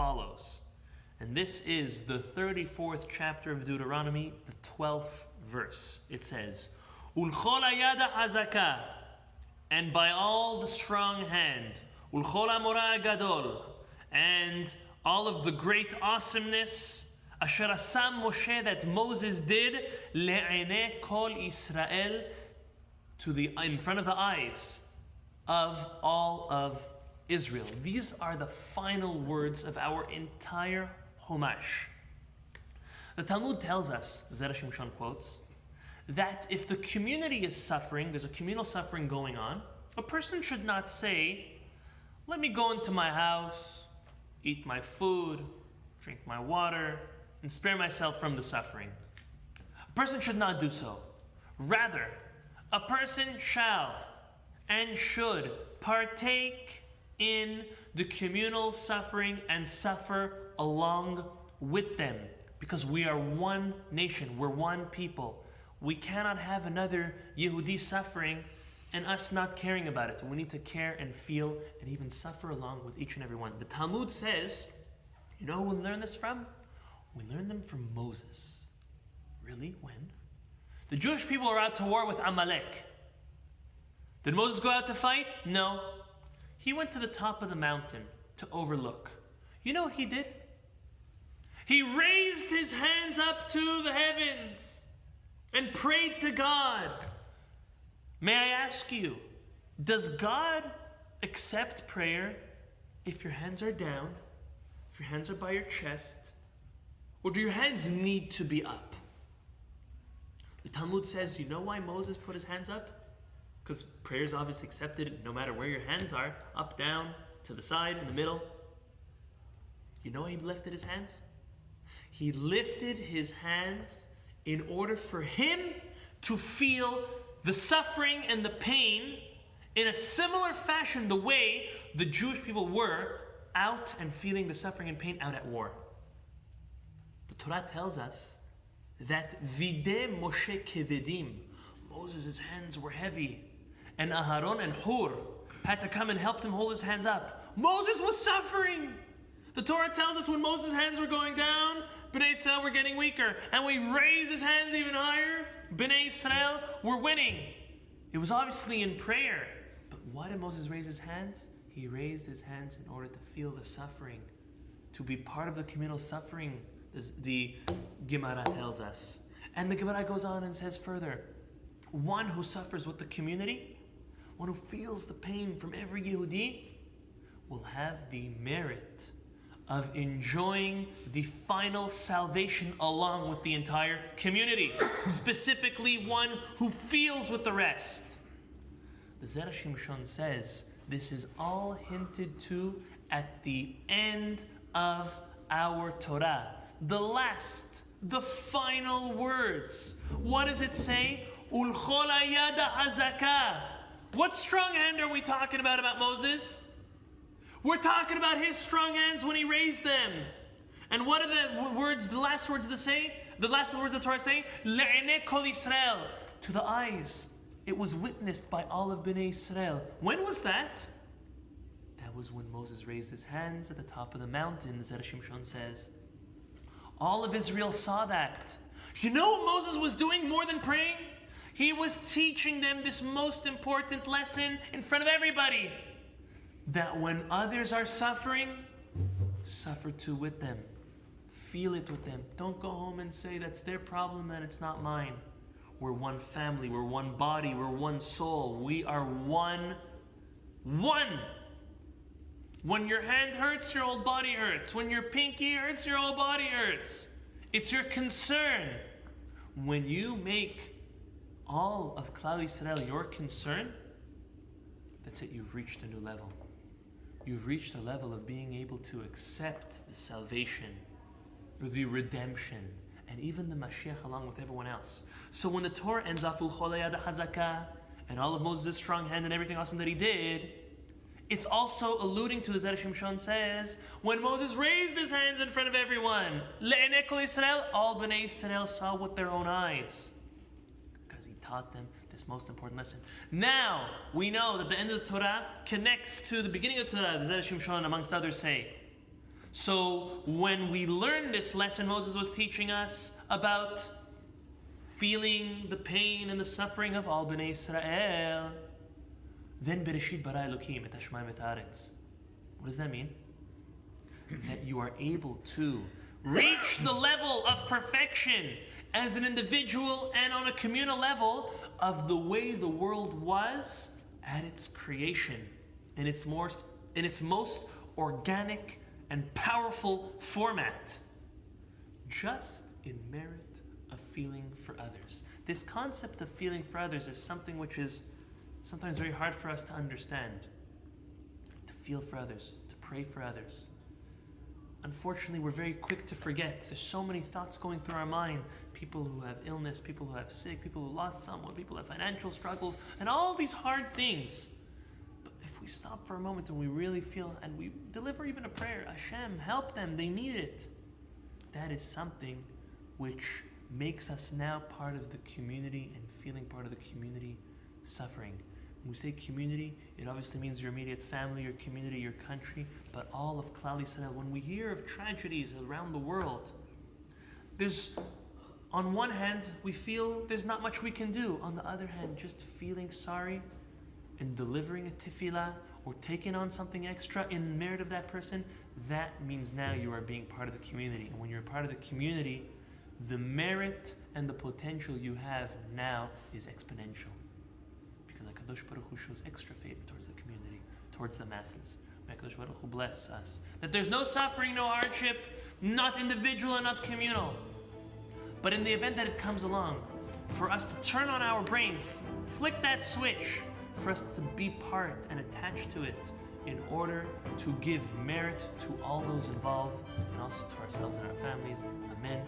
follows. And this is the 34th chapter of Deuteronomy, the 12th verse. It says, Ulchol hayada hazaka, and by all the strong hand, Ulchol hamora gadol, and all of the great awesomeness, Asher asam Moshe, that Moses did, le'enei kol Israel, in front of the eyes of all of Israel. These are the final words of our entire Chumash. The Talmud tells us, the Zera Shimshon quotes, that if the community is suffering, there's a communal suffering going on, a person should not say, let me go into my house, eat my food, drink my water, and spare myself from the suffering. A person should not do so. Rather, a person shall and should partake in the communal suffering and suffer along with them, because we are one nation, we're one people. We cannot have another Yehudi suffering and us not caring about it. We need to care and feel and even suffer along with each and every one. The Talmud says, you know who we learn this from? We learn them from Moses. Really? When? The Jewish people are out to war with Amalek. Did Moses go out to fight? No. He went to the top of the mountain to overlook. You know what he did? He raised his hands up to the heavens and prayed to God. May I ask you, does God accept prayer if your hands are down, if your hands are by your chest, or do your hands need to be up? The Talmud says, you know why Moses put his hands up? Because prayer is obviously accepted no matter where your hands are, up, down, to the side, in the middle. You know why he lifted his hands? He lifted his hands in order for him to feel the suffering and the pain in a similar fashion the way the Jewish people were out and feeling the suffering and pain out at war. The Torah tells us that Vide Moshe kevedim, Moses' hands were heavy, and Aharon and Hur had to come and help him hold his hands up. Moses was suffering. The Torah tells us when Moses' hands were going down, Bnei Israel were getting weaker. And when he raised his hands even higher, Bnei Israel were winning. It was obviously in prayer. But why did Moses raise his hands? He raised his hands in order to feel the suffering, to be part of the communal suffering, the Gemara tells us. And the Gemara goes on and says further, one who suffers with the community, one who feels the pain from every Yehudi, will have the merit of enjoying the final salvation along with the entire community. Specifically, one who feels with the rest. The Zera Shimshon says this is all hinted to at the end of our Torah. The final words. What does it say? Ulchol hayada hazaka. What strong hand are we talking about Moses? We're talking about his strong hands when he raised them. And what are the words, the last words of the last words of the Torah say? Le'enei kol Israel. To the eyes. It was witnessed by all of Bnei Israel. When was that? That was when Moses raised his hands at the top of the mountain, Zera Shimshon says. All of Israel saw that. You know what Moses was doing more than praying? He was teaching them this most important lesson in front of everybody. That when others are suffering, suffer too with them. Feel it with them. Don't go home and say that's their problem and it's not mine. We're one family, we're one body, we're one soul. We are one. When your hand hurts, your whole body hurts. When your pinky hurts, your whole body hurts. It's your concern. When you make all of Klal Yisrael your concern, that's it, you've reached a new level. You've reached a level of being able to accept the salvation, or the redemption, and even the Mashiach along with everyone else. So when the Torah ends off, Ulchol hayada hazaka, and all of Moses' strong hand and everything awesome that he did, it's also alluding to, the Zera Shimshon says, when Moses raised his hands in front of everyone, Le'enei kol Israel, all Bnei Israel saw with their own eyes. Because he taught them this most important lesson. Now, we know that the end of the Torah connects to the beginning of the Torah, the Zera Shimshon, amongst others, say. So when we learn this lesson Moses was teaching us about feeling the pain and the suffering of all Bnei Israel, then Bereshit bara Elokim et hashamayim et haaretz. What does that mean? That you are able to reach the level of perfection as an individual and on a communal level of the way the world was at its creation, in its most organic and powerful format, just in merit of feeling for others. This concept of feeling for others is something which is sometimes very hard for us to understand. To feel for others, to pray for others. Unfortunately, we're very quick to forget. There's so many thoughts going through our mind. People who have illness, people who have sick, people who lost someone, people who have financial struggles, and all these hard things. But if we stop for a moment and we really feel, and we deliver even a prayer, Hashem, help them, they need it. That is something which makes us now part of the community and feeling part of the community suffering. When we say community, it obviously means your immediate family, your community, your country, but all of Klal Yisrael. When we hear of tragedies around the world, on one hand, we feel there's not much we can do. On the other hand, just feeling sorry and delivering a tefillah or taking on something extra in merit of that person, that means now you are being part of the community. And when you're part of the community, the merit and the potential you have now is exponential. HaKadosh Baruch Hu shows extra favor towards the community, towards the masses. May HaKadosh Baruch Hu bless us. That there's no suffering, no hardship, not individual and not communal. But in the event that it comes along, for us to turn on our brains, flick that switch, for us to be part and attached to it in order to give merit to all those involved and also to ourselves and our families. Amen.